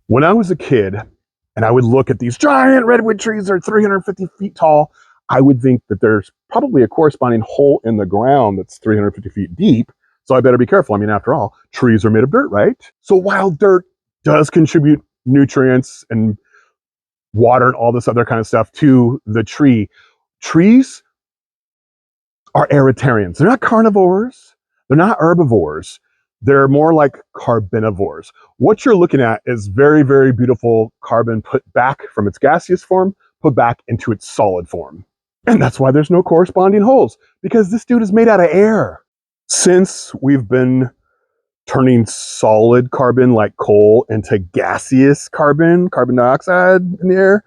When I was a kid and I would look at these giant redwood trees that are 350 feet tall, I would think that there's probably a corresponding hole in the ground that's 350 feet deep. So I better be careful. I mean, after all, trees are made of dirt, right? So while dirt does contribute nutrients and water and all this other kind of stuff to the tree, trees are aeritarians. They're not carnivores. They're not herbivores. They're more like carbonivores. What you're looking at is very, very beautiful carbon put back from its gaseous form, put back into its solid form. And that's why there's no corresponding holes, because this dude is made out of air. Since we've been turning solid carbon like coal into gaseous carbon, carbon dioxide in the air,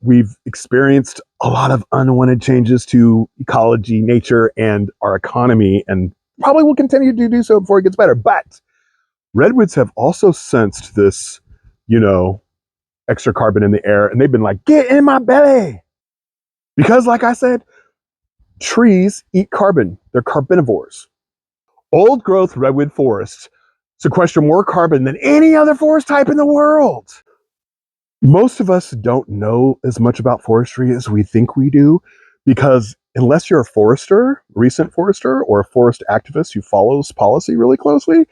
we've experienced a lot of unwanted changes to ecology, nature, and our economy, and probably will continue to do so before it gets better. But redwoods have also sensed this, extra carbon in the air, and they've been like, get in my belly. Because, like I said, trees eat carbon. They're carbonivores. Old growth redwood forests sequester more carbon than any other forest type in the world. Most of us don't know as much about forestry as we think we do, because unless you're a forester, recent forester, or a forest activist who follows policy really closely,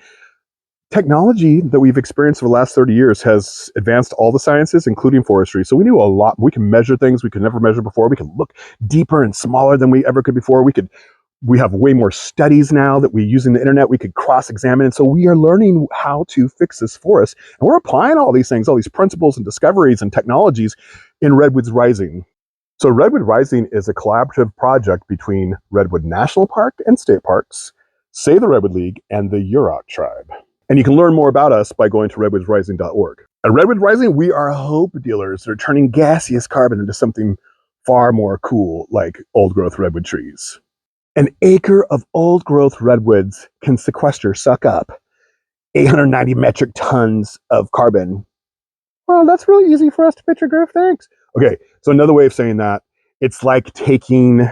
technology that we've experienced for the last 30 years has advanced all the sciences, including forestry. So we knew a lot. We can measure things we could never measure before. We can look deeper and smaller than we ever could before. We have way more studies now that we use in the internet. We could cross-examine. And so we are learning how to fix this forest. And we're applying all these things, all these principles and discoveries and technologies in Redwoods Rising. So Redwood Rising is a collaborative project between Redwood National Park and State Parks, Save the Redwood League, and the Yurok Tribe. And you can learn more about us by going to redwoodsrising.org. At Redwood Rising, we are hope dealers that are turning gaseous carbon into something far more cool, like old-growth redwood trees. An acre of old-growth redwoods can suck up 890 metric tons of carbon. Well, that's really easy for us to picture, Griff. Thanks. Okay, so another way of saying that, it's like taking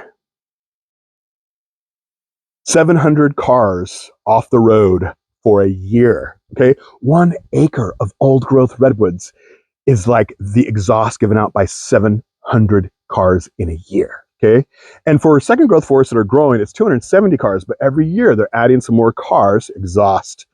700 cars off the road for a year. Okay, 1 acre of old-growth redwoods is like the exhaust given out by 700 cars in a year. Okay. And for second growth forests that are growing, it's 270 cars, but every year they're adding some more cars, exhaust,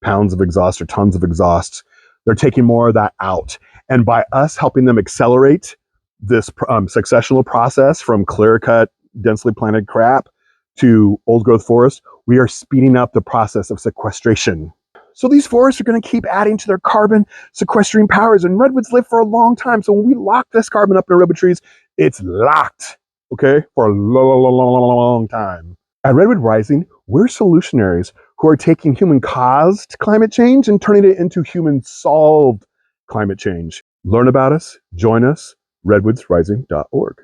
pounds of exhaust or tons of exhaust. They're taking more of that out. And by us helping them accelerate this successional process from clear cut, densely planted crap to old growth forest, we are speeding up the process of sequestration. So these forests are going to keep adding to their carbon sequestering powers, and redwoods live for a long time. So when we lock this carbon up in our redwood trees, it's locked. Okay, for a long time. At Redwood Rising, we're solutionaries who are taking human-caused climate change and turning it into human-solved climate change. Learn about us, join us, redwoodsrising.org.